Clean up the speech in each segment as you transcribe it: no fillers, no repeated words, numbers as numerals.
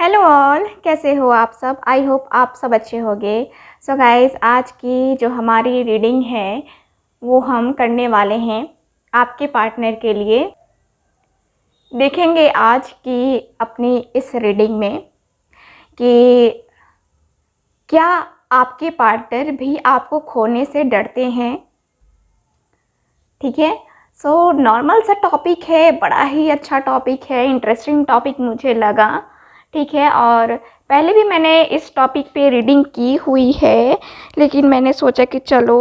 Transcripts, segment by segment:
Hello all, कैसे हो आप सब। आई होप आप सब अच्छे होंगे। सो गाइस, आज की जो हमारी रीडिंग है वो हम करने वाले हैं आपके पार्टनर के लिए। देखेंगे आज की अपनी इस रीडिंग में कि क्या आपके पार्टनर भी आपको खोने से डरते हैं। ठीक है, सो नॉर्मल सा टॉपिक है, बड़ा ही अच्छा टॉपिक है, इंटरेस्टिंग टॉपिक मुझे लगा। ठीक है, और पहले भी मैंने इस टॉपिक पे रीडिंग की हुई है, लेकिन मैंने सोचा कि चलो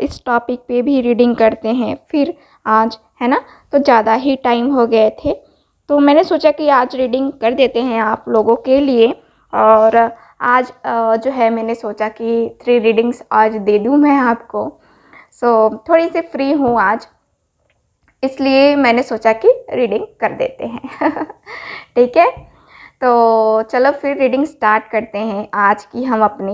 इस टॉपिक पे भी रीडिंग करते हैं फिर आज, है ना। तो ज़्यादा ही टाइम हो गए थे, तो मैंने सोचा कि आज रीडिंग कर देते हैं आप लोगों के लिए। और आज जो है मैंने सोचा कि 3 रीडिंग्स आज दे दूँ मैं आपको। थोड़ी सी फ्री हूँ आज, इसलिए मैंने सोचा कि रीडिंग कर देते हैं। ठीक है, तो चलो फिर रीडिंग स्टार्ट करते हैं आज की हम अपनी।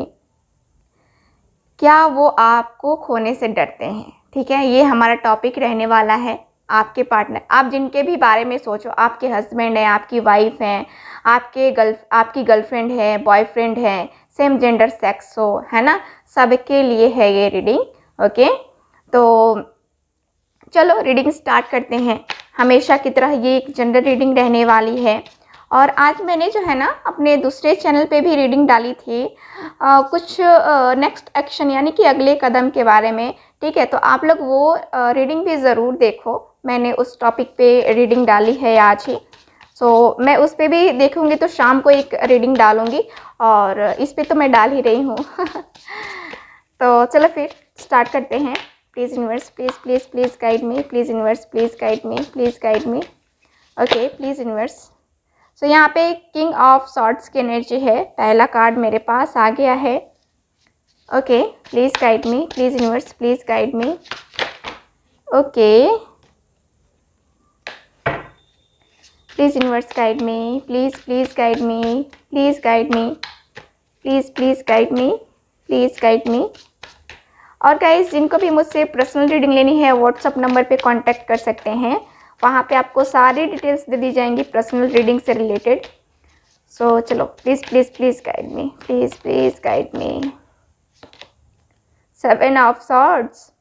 क्या वो आपको खोने से डरते हैं। ठीक है, ये हमारा टॉपिक रहने वाला है। आपके पार्टनर, आप जिनके भी बारे में सोचो, आपके हस्बैंड है, आपकी वाइफ हैं, आपकी गर्लफ्रेंड है, बॉयफ्रेंड है, सेम जेंडर सेक्स हो, है ना, सबके लिए है ये रीडिंग। ओके, तो चलो रीडिंग स्टार्ट करते हैं। हमेशा की तरह ये एक जनरल रीडिंग रहने वाली है। और आज मैंने जो है ना अपने दूसरे चैनल पे भी रीडिंग डाली थी कुछ नेक्स्ट एक्शन यानी कि अगले कदम के बारे में। ठीक है, तो आप लोग वो रीडिंग भी ज़रूर देखो। मैंने उस टॉपिक पे रीडिंग डाली है आज ही। मैं उस पर भी देखूँगी तो शाम को एक रीडिंग डालूँगी, और इस पे तो मैं डाल ही रही हूँ। तो चलो फिर स्टार्ट करते हैं। Please universe, please please please guide me. Please universe, please guide me, please guide me. Okay, please universe. यहाँ पे किंग ऑफ सॉर्ड्स की एनर्जी है। पहला कार्ड मेरे पास आ गया है। Okay, please guide me, please universe, please guide me. Okay, please universe guide me, please please guide me, please guide me, please please guide me, please guide मी। और guys, जिनको भी मुझसे पर्सनल रीडिंग लेनी है WhatsApp number पे contact कर सकते हैं। वहाँ पे आपको सारी डिटेल्स दे दी जाएंगी पर्सनल रीडिंग से रिलेटेड। चलो please please please guide me, please please guide me. 7 of swords.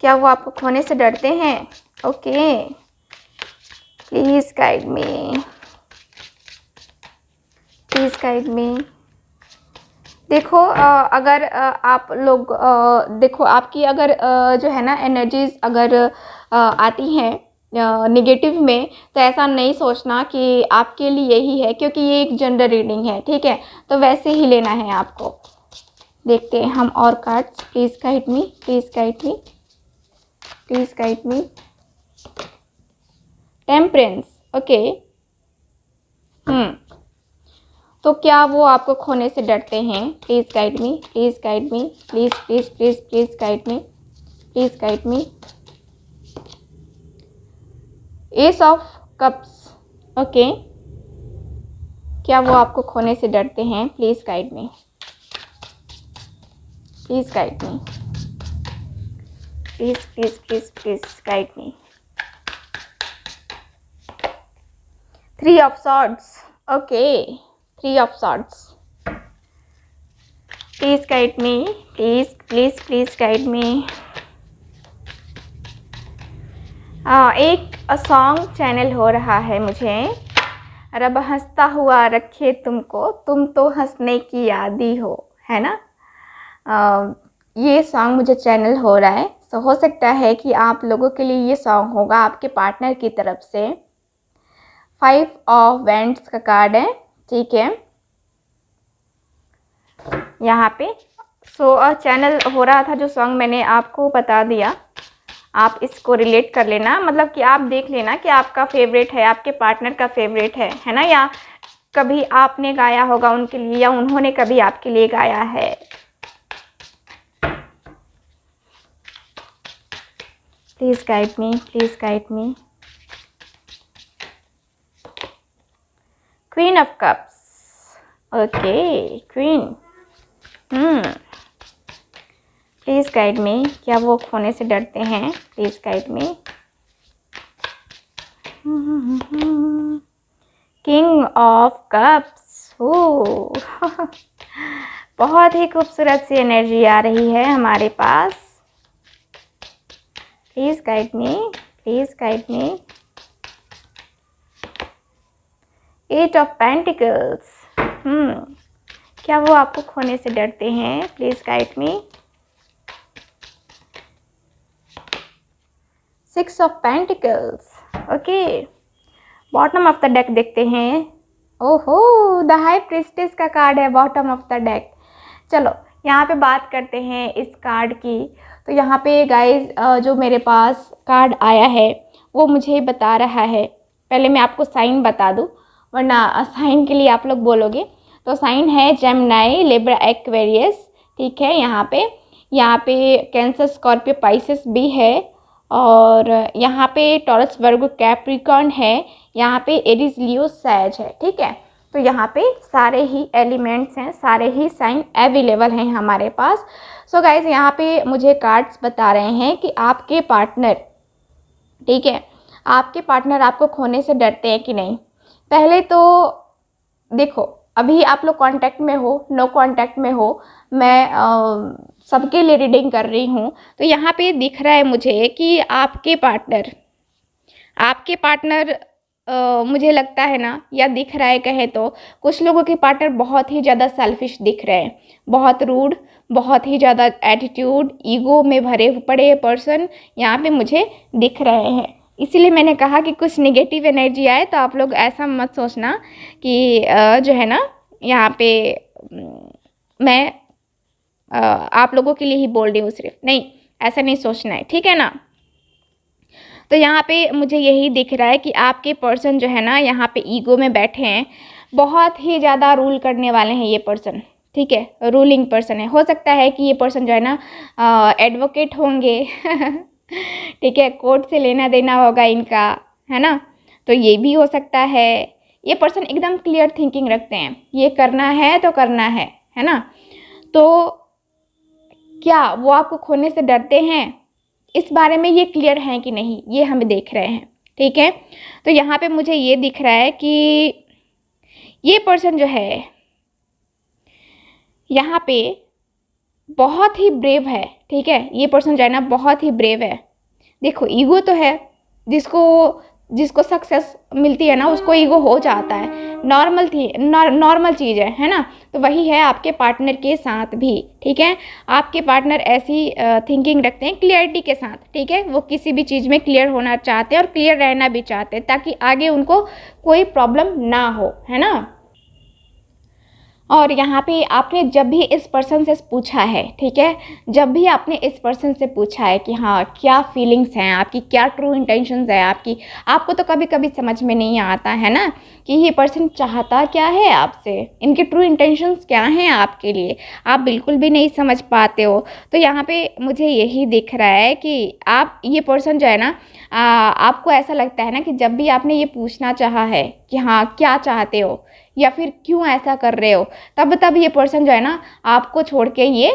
क्या वो आपको खोने से डरते हैं। Okay, please guide me, please guide मी। देखो अगर आप लोग देखो, आपकी अगर जो है ना एनर्जीज अगर आती हैं नेगेटिव में, तो ऐसा नहीं सोचना कि आपके लिए ही है, क्योंकि ये एक जनरल रीडिंग है। ठीक है, तो वैसे ही लेना है आपको। देखते हैं हम और cards. Please guide me, please guide me, please guide me. Temperance. Okay, तो क्या वो आपको खोने से डरते हैं। Please guide me, please guide me, please please please please guide me, please guide me. S of cups. Okay, क्या वो आपको खोने से डरते हैं। Please guide me, please guide me, please please please please guide me. 3 of swords. Okay, 3 of swords. Please guide me, please please please guide मी। एक song channel हो रहा है मुझे। रब हंसता हुआ रखे तुमको, तुम तो हंसने की यादी हो, है ना। ये सॉन्ग मुझे चैनल हो रहा है। हो सकता है कि आप लोगों के लिए ये सॉन्ग होगा आपके पार्टनर की तरफ से। 5 ऑफ वैंड्स का कार्ड है। ठीक है, यहाँ पे चैनल हो रहा था जो सॉन्ग, मैंने आपको बता दिया। आप इसको रिलेट कर लेना, मतलब कि आप देख लेना कि आपका फेवरेट है, आपके पार्टनर का फेवरेट है ना, या कभी आपने गाया होगा उनके लिए, या उन्होंने कभी आपके लिए गाया है। Please guide me, please guide me. Queen of cups. Okay, queen. Please guide me, क्या वो खोने से डरते हैं। Please guide me. King of cups. ओ बहुत ही खूबसूरत सी एनर्जी आ रही है हमारे पास। Please guide me, please guide me. Eight of pentacles. क्या वो आपको खोने से डरते हैं? Please guide me. Six of pentacles. Okay, bottom of the deck देखते हैं। ओहो, द हाई प्रिस्टेस का कार्ड है बॉटम ऑफ द डेक। चलो यहाँ पे बात करते हैं इस कार्ड की। तो यहाँ पे गाइस जो मेरे पास कार्ड आया है वो मुझे बता रहा है, पहले मैं आपको साइन बता दूँ वरना साइन के लिए आप लोग बोलोगे। तो साइन है जेमिनी, लिब्रा, एक्वेरियस। ठीक है, यहाँ पे कैंसर, स्कॉर्पियो, पाइसेस भी है, और यहाँ पे टॉरस, वर्गो, कैप्रिकॉर्न है, यहाँ पे एरीज, लियो, सैज है। ठीक है, तो यहाँ पे सारे ही एलिमेंट्स हैं, सारे ही साइन अवेलेबल हैं हमारे पास। सो गाइज यहाँ पे मुझे कार्ड्स बता रहे हैं कि आपके पार्टनर, ठीक है, आपके पार्टनर आपको खोने से डरते हैं कि नहीं। पहले तो देखो, अभी आप लोग कांटेक्ट में हो, नो कांटेक्ट में हो, मैं सबके लिए रीडिंग कर रही हूँ। तो यहाँ पे दिख रहा है मुझे कि आपके पार्टनर मुझे लगता है ना, या दिख रहा है कहे तो, कुछ लोगों के पार्टनर बहुत ही ज़्यादा सेल्फिश दिख रहे हैं, बहुत रूड, बहुत ही ज़्यादा एटीट्यूड, ईगो में भरे पड़े पर्सन यहाँ पे मुझे दिख रहे हैं। इसीलिए मैंने कहा कि कुछ नेगेटिव एनर्जी आए तो आप लोग ऐसा मत सोचना कि जो है ना यहाँ पे मैं आप लोगों के लिए ही बोल रही हूँ सिर्फ, नहीं, ऐसा नहीं सोचना है, ठीक है ना। तो यहाँ पे मुझे यही दिख रहा है कि आपके पर्सन जो है ना यहाँ पे ईगो में बैठे हैं, बहुत ही ज़्यादा रूल करने वाले हैं ये पर्सन। ठीक है, रूलिंग पर्सन है। हो सकता है कि ये पर्सन जो है ना एडवोकेट होंगे ठीक है, कोर्ट से लेना देना होगा इनका, है ना, तो ये भी हो सकता है। ये पर्सन एकदम क्लियर थिंकिंग रखते हैं, ये करना है तो करना है ना। तो क्या वो आपको खोने से डरते हैं, इस बारे में ये क्लियर हैं कि नहीं, ये हम देख रहे हैं। ठीक है, तो यहाँ पे मुझे ये दिख रहा है कि ये पर्सन जो है यहाँ पे बहुत ही ब्रेव है। ठीक है, ये पर्सन जो है ना बहुत ही ब्रेव है। देखो, ईगो तो है, जिसको सक्सेस मिलती है ना उसको ईगो हो जाता है, नॉर्मल चीज़ है ना। तो वही है आपके पार्टनर के साथ भी। ठीक है, आपके पार्टनर ऐसी थिंकिंग रखते हैं क्लियरिटी के साथ। ठीक है, वो किसी भी चीज़ में क्लियर होना चाहते हैं और क्लियर रहना भी चाहते हैं ताकि आगे उनको कोई प्रॉब्लम ना हो, है ना। और यहाँ पे आपने जब भी इस पर्सन से पूछा है, ठीक है, जब भी आपने इस पर्सन से पूछा है कि हाँ क्या फीलिंग्स हैं आपकी, क्या ट्रू इंटेंशंस है आपकी, आपको तो कभी कभी समझ में नहीं आता है ना कि ये पर्सन चाहता क्या है आपसे, इनके ट्रू इंटेंशंस क्या हैं आपके लिए, आप बिल्कुल भी नहीं समझ पाते हो। तो यहाँ पे मुझे यही दिख रहा है कि आप, ये पर्सन जो है ना, आपको ऐसा लगता है ना कि जब भी आपने ये पूछना चाहा है कि हाँ क्या चाहते हो या फिर क्यों ऐसा कर रहे हो, तब ये पर्सन जो है ना आपको छोड़ के ये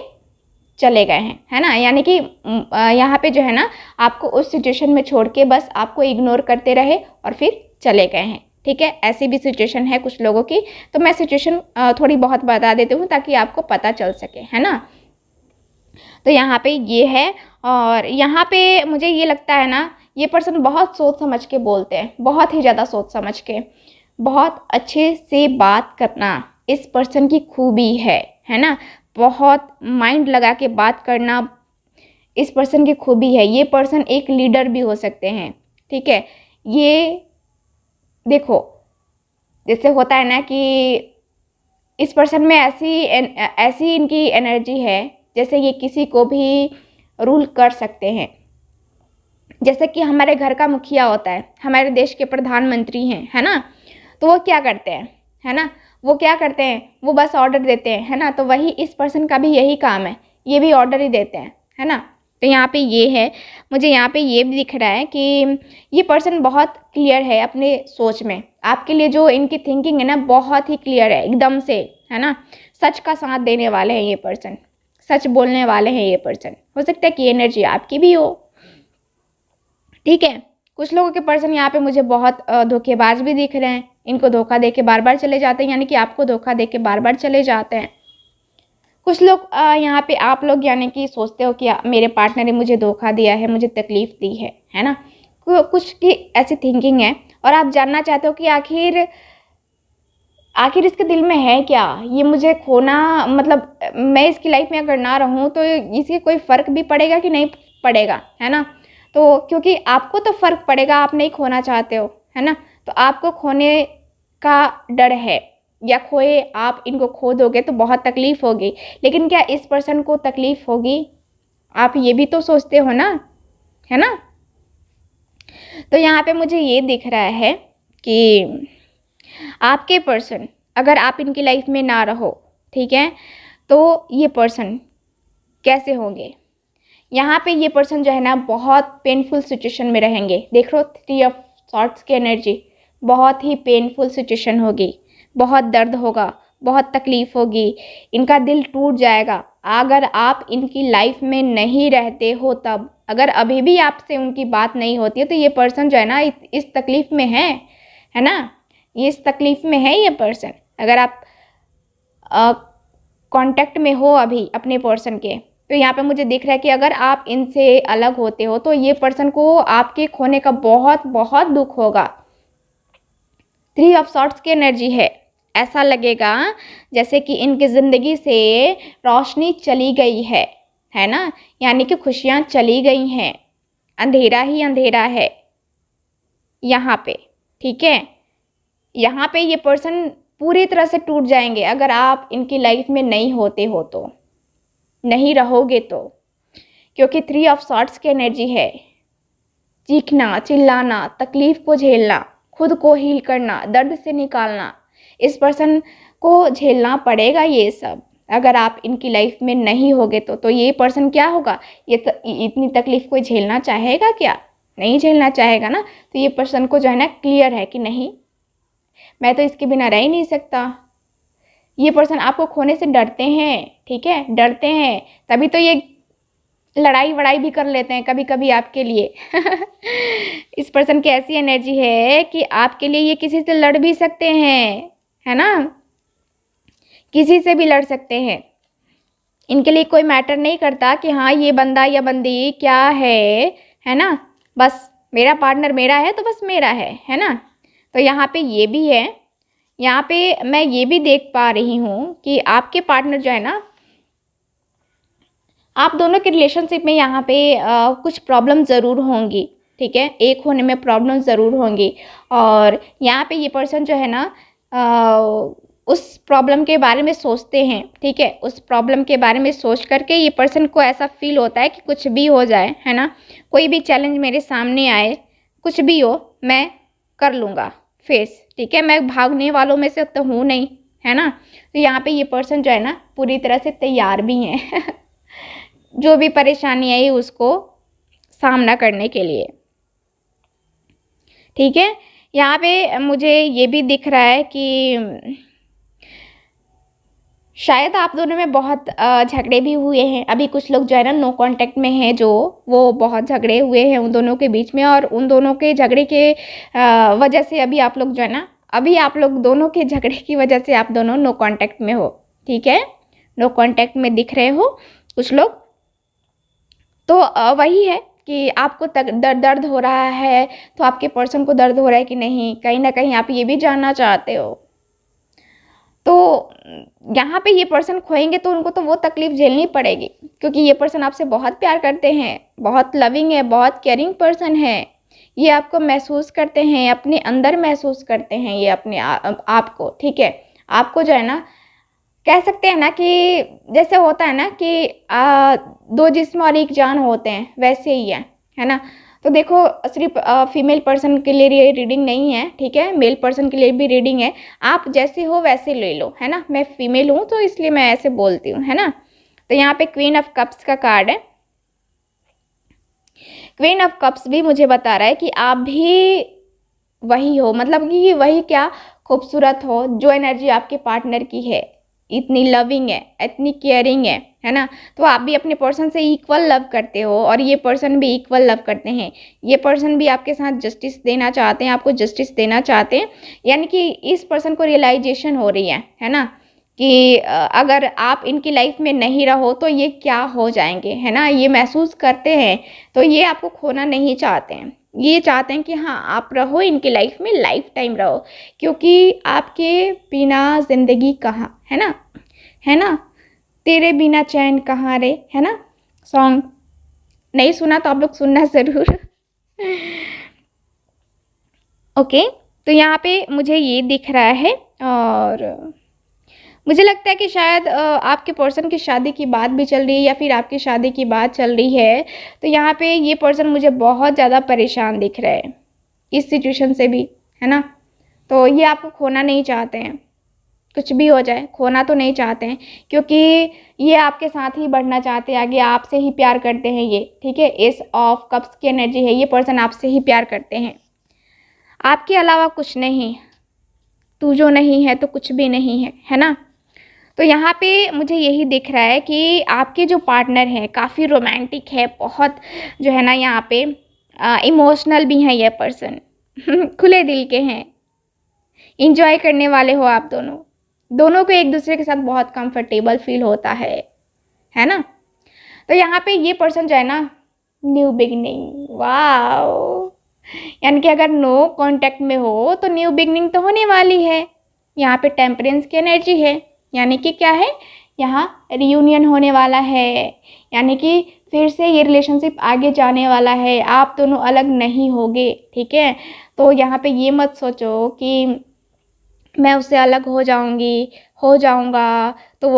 चले गए हैं, है ना। यानी कि यहाँ पे जो है ना आपको उस सिचुएशन में छोड़ के बस आपको इग्नोर करते रहे और फिर चले गए हैं। ठीक है, ऐसी भी सिचुएशन है कुछ लोगों की। तो मैं सिचुएशन थोड़ी बहुत बता देती हूँ ताकि आपको पता चल सके, है ना। तो यहाँ पे ये है, और यहाँ पे मुझे ये लगता है ना ये पर्सन बहुत सोच समझ के बोलते हैं, बहुत ही ज़्यादा सोच समझ के, बहुत अच्छे से बात करना इस पर्सन की खूबी है ना। बहुत माइंड लगा के बात करना इस पर्सन की खूबी है। ये पर्सन एक लीडर भी हो सकते हैं। ठीक है, ये देखो जैसे होता है ना कि इस पर्सन में ऐसी इनकी एनर्जी है जैसे ये किसी को भी रूल कर सकते हैं। जैसे कि हमारे घर का मुखिया होता है, हमारे देश के प्रधानमंत्री हैं, है ना, तो वो क्या करते हैं, है ना, वो क्या करते हैं, वो बस ऑर्डर देते हैं, है ना। तो वही इस पर्सन का भी यही काम है, ये भी ऑर्डर ही देते हैं, है ना। तो यहाँ पे ये है, मुझे यहाँ पे ये भी दिख रहा है कि ये पर्सन बहुत क्लियर है अपने सोच में। आपके लिए जो इनकी थिंकिंग है ना बहुत ही क्लियर है एकदम से, है ना। सच का साथ देने वाले हैं ये पर्सन, सच बोलने वाले हैं ये पर्सन। हो सकता है कि एनर्जी आपकी भी हो। ठीक है, कुछ लोगों के पर्सन यहाँ पे मुझे बहुत धोखेबाज भी दिख रहे हैं, इनको धोखा दे के बार बार चले जाते हैं, यानी कि आपको धोखा दे के बार बार चले जाते हैं। कुछ लोग यहाँ पे आप लोग यानी कि सोचते हो कि मेरे पार्टनर ने मुझे धोखा दिया है, मुझे तकलीफ़ दी है ना, कुछ की ऐसी थिंकिंग है। और आप जानना चाहते हो कि आखिर इसके दिल में है क्या, ये मुझे खोना, मतलब मैं इसकी लाइफ में अगर ना रहूँ तो इससे कोई फ़र्क भी पड़ेगा कि नहीं पड़ेगा, है ना। तो क्योंकि आपको तो फ़र्क पड़ेगा, आप नहीं खोना चाहते हो, है ना, तो आपको खोने का डर है, या खोए आप इनको खो दोगे तो बहुत तकलीफ़ होगी। लेकिन क्या इस पर्सन को तकलीफ़ होगी, आप ये भी तो सोचते हो ना, है ना। तो यहाँ पे मुझे ये दिख रहा है कि आपके पर्सन, अगर आप इनकी लाइफ में ना रहो, ठीक है, तो ये पर्सन कैसे होंगे। यहाँ पे ये पर्सन जो है ना बहुत पेनफुल सिचुएशन में रहेंगे। देख लो 3 ऑफ सॉर्ड्स की एनर्जी, बहुत ही पेनफुल सिचुएशन होगी, बहुत दर्द होगा, बहुत तकलीफ़ होगी, इनका दिल टूट जाएगा। अगर आप इनकी लाइफ में नहीं रहते हो तब, अगर अभी भी आपसे उनकी बात नहीं होती है, तो ये पर्सन जो है ना इस तकलीफ़ में है ना, ये इस तकलीफ़ में है ये पर्सन। अगर आप कांटेक्ट में हो अभी अपने पर्सन के, तो यहाँ पे मुझे दिख रहा है कि अगर आप इनसे अलग होते हो तो ये पर्सन को आपके खोने का बहुत बहुत दुख होगा। 3 ऑफ सॉर्ड्स की एनर्जी है। ऐसा लगेगा जैसे कि इनकी ज़िंदगी से रोशनी चली गई है ना, यानी कि खुशियाँ चली गई हैं, अंधेरा ही अंधेरा है यहाँ पे, ठीक है। यहाँ पे ये पर्सन पूरी तरह से टूट जाएंगे अगर आप इनकी लाइफ में नहीं होते हो, तो नहीं रहोगे तो, क्योंकि 3 ऑफ सॉर्ड्स की एनर्जी है। चीखना, चिल्लाना, तकलीफ़ को झेलना, खुद को हील करना, दर्द से निकालना, इस पर्सन को झेलना पड़ेगा ये सब अगर आप इनकी लाइफ में नहीं होगे तो ये पर्सन क्या होगा, ये इतनी तकलीफ़ कोई झेलना चाहेगा क्या, नहीं झेलना चाहेगा ना। तो ये पर्सन को जो है ना क्लियर है कि नहीं, मैं तो इसके बिना रह ही नहीं सकता। ये पर्सन आपको खोने से डरते हैं, ठीक है, डरते हैं, तभी तो ये लड़ाई वड़ाई भी कर लेते हैं कभी कभी आपके लिए। इस पर्सन की ऐसी एनर्जी है कि आपके लिए ये किसी से लड़ भी सकते हैं, है ना, किसी से भी लड़ सकते हैं। इनके लिए कोई मैटर नहीं करता कि हाँ ये बंदा या बंदी क्या है ना, बस मेरा पार्टनर मेरा है तो बस मेरा है ना। तो यहाँ पे ये भी है, यहाँ पे मैं ये भी देख पा रही हूँ कि आपके पार्टनर जो है ना, आप दोनों के रिलेशनशिप में यहाँ पे कुछ प्रॉब्लम ज़रूर होंगी, ठीक है, एक होने में प्रॉब्लम ज़रूर होंगी। और यहाँ पे ये पर्सन जो है ना उस प्रॉब्लम के बारे में सोचते हैं, ठीक है, उस प्रॉब्लम के बारे में सोच करके ये पर्सन को ऐसा फील होता है कि कुछ भी हो जाए, है ना, कोई भी चैलेंज मेरे सामने आए, कुछ भी हो, मैं कर लूँगा फेस, ठीक है, मैं भागने वालों में से तो हूँ नहीं, है ना। तो यहाँ पे ये पर्सन जो है ना पूरी तरह से तैयार भी हैं जो भी परेशानी आई उसको सामना करने के लिए, ठीक है। यहाँ पे मुझे ये भी दिख रहा है कि शायद आप दोनों में बहुत झगड़े भी हुए हैं। अभी कुछ लोग जो है ना नो कांटेक्ट में हैं, जो वो बहुत झगड़े हुए हैं उन दोनों के बीच में, और उन दोनों के झगड़े के वजह से अभी आप लोग जो है ना, अभी आप लोग दोनों के झगड़े की वजह से आप दोनों नो कांटेक्ट में हो, ठीक है, नो कांटेक्ट में दिख रहे हो कुछ लोग। तो वही है कि आपको दर्द हो रहा है, तो आपके पर्सन को दर्द हो रहा है कि नहीं, कहीं ना कहीं आप ये भी जानना चाहते हो। तो यहाँ पे ये पर्सन खोएंगे तो उनको तो वो तकलीफ़ झेलनी पड़ेगी, क्योंकि ये पर्सन आपसे बहुत प्यार करते हैं, बहुत लविंग है, बहुत केयरिंग पर्सन है। ये आपको महसूस करते हैं, अपने अंदर महसूस करते हैं ये अपने आप को, ठीक है। आपको जो है ना कह सकते हैं ना कि जैसे होता है ना कि 2 जिस्म और 1 जान होते हैं, वैसे ही है ना। तो देखो सिर्फ फीमेल पर्सन के लिए रीडिंग नहीं है, ठीक है, मेल पर्सन के लिए भी रीडिंग है। आप जैसे हो वैसे ले लो, है ना। मैं फीमेल हूँ तो इसलिए मैं ऐसे बोलती हूँ, है ना। तो यहाँ पे क्वीन ऑफ कप्स का कार्ड है। क्वीन ऑफ कप्स भी मुझे बता रहा है कि आप भी वही हो, मतलब कि वही क्या खूबसूरत हो जो एनर्जी आपके पार्टनर की है, इतनी लविंग है, इतनी केयरिंग है ना। तो आप भी अपने पर्सन से इक्वल लव करते हो और ये पर्सन भी इक्वल लव करते हैं। ये पर्सन भी आपके साथ जस्टिस देना चाहते हैं, आपको जस्टिस देना चाहते हैं। यानी कि इस पर्सन को रियलाइजेशन हो रही है ना, कि अगर आप इनकी लाइफ में नहीं रहो तो ये क्या हो जाएंगे, है ना। ये महसूस करते हैं, तो ये आपको खोना नहीं चाहते हैं। ये चाहते हैं कि हाँ आप रहो इनकी लाइफ में, लाइफ टाइम रहो, क्योंकि आपके बिना ज़िंदगी कहाँ, है ना। तेरे बिना चैन कहाँ रे, है ना। सॉन्ग नहीं सुना तो आप लोग सुनना ज़रूर। ओके, तो यहाँ पे मुझे ये दिख रहा है और मुझे लगता है कि शायद आपके पर्सन की शादी की बात भी चल रही है या फिर आपकी शादी की बात चल रही है। तो यहाँ पे ये पर्सन मुझे बहुत ज़्यादा परेशान दिख रहा है इस सिचुएशन से भी, है ना। तो ये आपको खोना नहीं चाहते हैं, कुछ भी हो जाए खोना तो नहीं चाहते हैं, क्योंकि ये आपके साथ ही बढ़ना चाहते हैं आगे, आपसे ही प्यार करते हैं ये, ठीक है। एस ऑफ कप्स की एनर्जी है, ये पर्सन आपसे ही प्यार करते हैं, आपके अलावा कुछ नहीं। तू जो नहीं है तो कुछ भी नहीं है ना। तो यहाँ पे मुझे यही दिख रहा है कि आपके जो पार्टनर हैं काफ़ी रोमांटिक है, बहुत जो है ना यहाँ पे इमोशनल भी हैं ये पर्सन। खुले दिल के हैं, इंजॉय करने वाले हो आप दोनों को एक दूसरे के साथ बहुत कंफर्टेबल फील होता है ना। तो यहाँ पे ये पर्सन जो है ना, न्यू बिगनिंग, वाओ, यानी कि अगर नो कांटेक्ट में हो तो न्यू बिगनिंग तो होने वाली है। यहाँ पे टेम्परेंस की एनर्जी है, यानी कि क्या है, यहाँ रियूनियन होने वाला है, यानी कि फिर से ये रिलेशनशिप आगे जाने वाला है, आप दोनों अलग नहीं होगे, ठीक है। तो यहाँ पे ये मत सोचो कि मैं उससे अलग हो जाऊंगा तो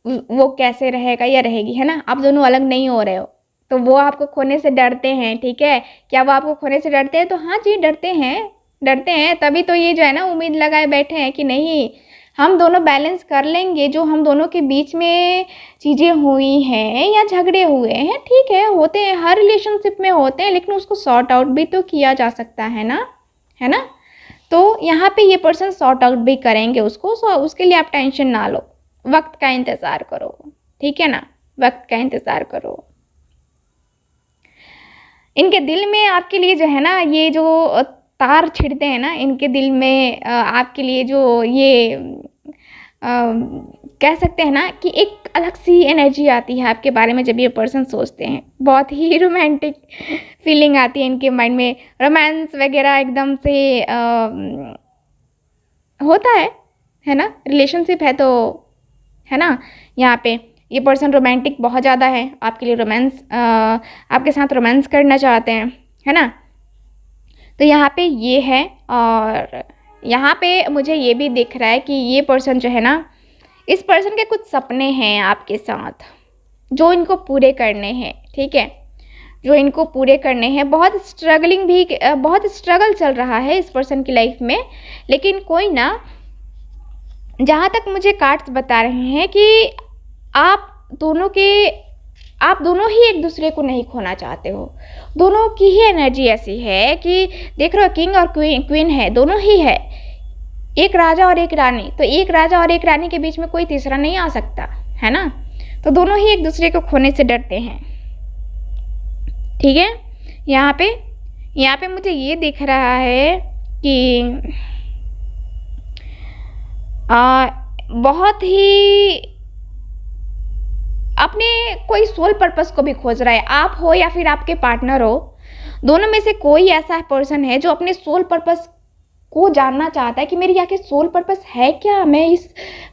वो कैसे रहेगा या रहेगी, है ना। आप दोनों अलग नहीं हो रहे हो, तो वो आपको खोने से डरते हैं, ठीक है। क्या वो आपको खोने से डरते हैं? तो हाँ जी, डरते हैं। तभी तो ये जो है ना उम्मीद लगाए बैठे हैं कि नहीं, हम दोनों बैलेंस कर लेंगे। जो हम दोनों के बीच में चीज़ें हुई हैं या झगड़े हुए हैं, ठीक है, होते हैं, हर रिलेशनशिप में होते हैं, लेकिन उसको सॉर्ट आउट भी तो किया जा सकता है ना। तो यहाँ पे ये पर्सन सॉर्ट आउट भी करेंगे उसको, सो उसके लिए आप टेंशन ना लो, वक्त का इंतज़ार करो, ठीक है ना, वक्त का इंतज़ार करो। इनके दिल में आपके लिए जो है ना, ये जो तार छिड़ते हैं ना इनके दिल में, आपके लिए जो ये कह सकते हैं ना कि एक अलग सी एनर्जी आती है आपके बारे में जब ये पर्सन सोचते हैं। बहुत ही रोमांटिक फीलिंग आती है इनके माइंड में, रोमांस वगैरह एकदम से होता है ना। रिलेशनशिप है तो, है ना। यहाँ पे ये पर्सन रोमांटिक बहुत ज़्यादा है, आपके लिए रोमांस, आपके साथ रोमांस करना चाहते हैं, है ना। तो यहाँ पे ये है, और यहाँ पे मुझे ये भी दिख रहा है कि ये पर्सन जो है ना, इस पर्सन के कुछ सपने हैं आपके साथ जो इनको पूरे करने हैं, ठीक है, जो इनको पूरे करने हैं। बहुत स्ट्रगल चल रहा है इस पर्सन की लाइफ में, लेकिन कोई ना, जहाँ तक मुझे कार्ड्स बता रहे हैं कि आप दोनों ही एक दूसरे को नहीं खोना चाहते हो। दोनों की ही एनर्जी ऐसी है कि देख रहे हो, किंग और क्वीन है, दोनों ही है, एक राजा और एक रानी। तो एक राजा और एक रानी के बीच में कोई तीसरा नहीं आ सकता, है ना। तो दोनों ही एक दूसरे को खोने से डरते हैं, ठीक है। यहाँ पे मुझे ये दिख रहा है कि बहुत ही अपने कोई सोल पर्पस को भी खोज रहा है, आप हो या फिर आपके पार्टनर हो, दोनों में से कोई ऐसा पर्सन है जो अपने सोल पर्पस को जानना चाहता है कि मेरी आखिर सोल पर्पस है क्या, मैं इस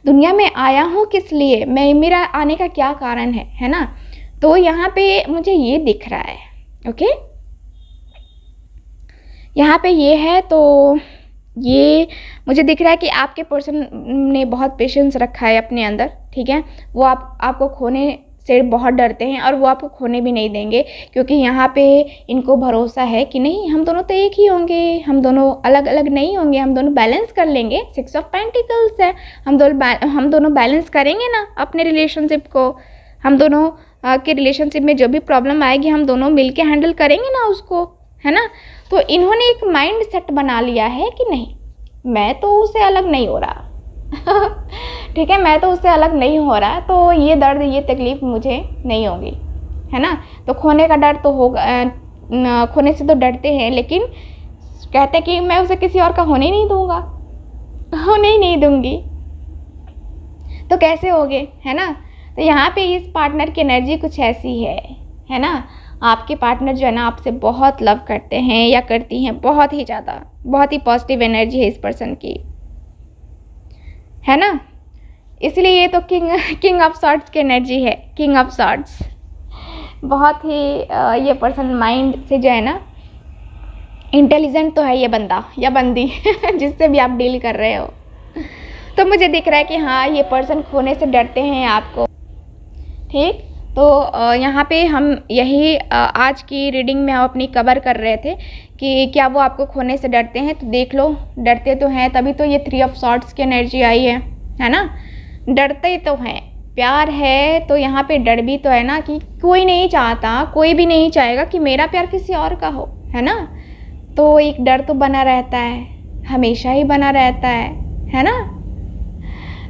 दुनिया में आया हूँ किस लिए, मेरा आने का क्या कारण है ना। तो यहाँ पे मुझे ये दिख रहा है, ओके, यहाँ पे ये है। तो ये मुझे दिख रहा है कि आपके पर्सन ने बहुत पेशेंस रखा है अपने अंदर, ठीक है। वो आपको खोने से बहुत डरते हैं और वो आपको खोने भी नहीं देंगे, क्योंकि यहाँ पे इनको भरोसा है कि नहीं, हम दोनों तो एक ही होंगे, हम दोनों अलग अलग नहीं होंगे, हम दोनों बैलेंस कर लेंगे। 6 ऑफ पेंटिकल्स है, हम दोनों बैलेंस करेंगे ना अपने रिलेशनशिप को। हम दोनों के रिलेशनशिप में जो भी प्रॉब्लम आएगी हम दोनों मिलके हैंडल करेंगे ना उसको, है ना। तो इन्होंने एक माइंड सेट बना लिया है कि नहीं, मैं तो उससे अलग नहीं हो रहा, ठीक है, मैं तो उससे अलग नहीं हो रहा, तो ये दर्द, ये तकलीफ़ मुझे नहीं होगी, है ना। तो खोने का डर तो होगा, खोने से तो डरते हैं, लेकिन कहते कि मैं उसे किसी और का होने ही नहीं दूंगा, होने ही नहीं दूंगी, तो कैसे होगे, है ना। तो यहाँ पे इस पार्टनर की एनर्जी कुछ ऐसी है ना। आपके पार्टनर जो है ना आपसे बहुत लव करते हैं या करती हैं, बहुत ही ज़्यादा, बहुत ही पॉजिटिव एनर्जी है इस पर्सन की, है ना। इसलिए ये तो किंग ऑफ सॉर्ड्स की एनर्जी है, किंग ऑफ सॉर्ड्स। बहुत ही ये पर्सन माइंड से जो है ना इंटेलिजेंट तो है ये बंदा या बंदी जिससे भी आप डील कर रहे हो। तो मुझे दिख रहा है कि हाँ, ये पर्सन खोने से डरते हैं आपको, ठीक। तो यहाँ पे हम यही आज की रीडिंग में हम अपनी कवर कर रहे थे कि क्या वो आपको खोने से डरते हैं। तो देख लो, डरते तो हैं, तभी तो ये 3 ऑफ सॉर्ड्स की एनर्जी आई है ना। डरते तो हैं, प्यार है तो यहाँ पे डर भी तो है ना, कि कोई नहीं चाहता, कोई भी नहीं चाहेगा कि मेरा प्यार किसी और का हो, है ना। तो एक डर तो बना रहता है, हमेशा ही बना रहता है ना।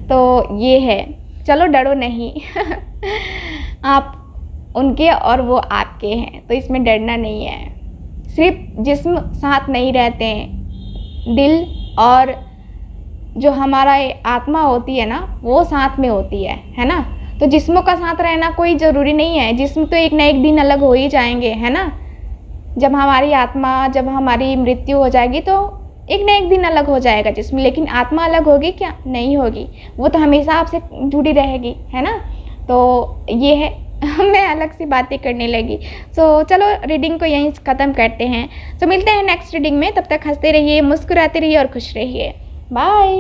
तो ये है, चलो डरो नहीं आप उनके और वो आपके हैं, तो इसमें डरना नहीं है। सिर्फ जिस्म साथ नहीं रहते हैं, दिल और जो हमारा आत्मा होती है ना वो साथ में होती है ना। तो जिस्मों का साथ रहना कोई ज़रूरी नहीं है, जिस्म तो एक न एक दिन अलग हो ही जाएंगे, है ना। जब हमारी आत्मा, जब हमारी मृत्यु हो जाएगी तो एक न एक दिन अलग हो जाएगा जिस्म, लेकिन आत्मा अलग होगी क्या? नहीं होगी, वो तो हमेशा आपसे जुड़ी रहेगी, है ना। तो ये है मैं अलग सी बातें करने लगी। सो चलो रीडिंग को यहीं ख़त्म करते हैं। तो मिलते हैं नेक्स्ट रीडिंग में, तब तक हंसते रहिए, मुस्कुराते रहिए और खुश रहिए। बाय।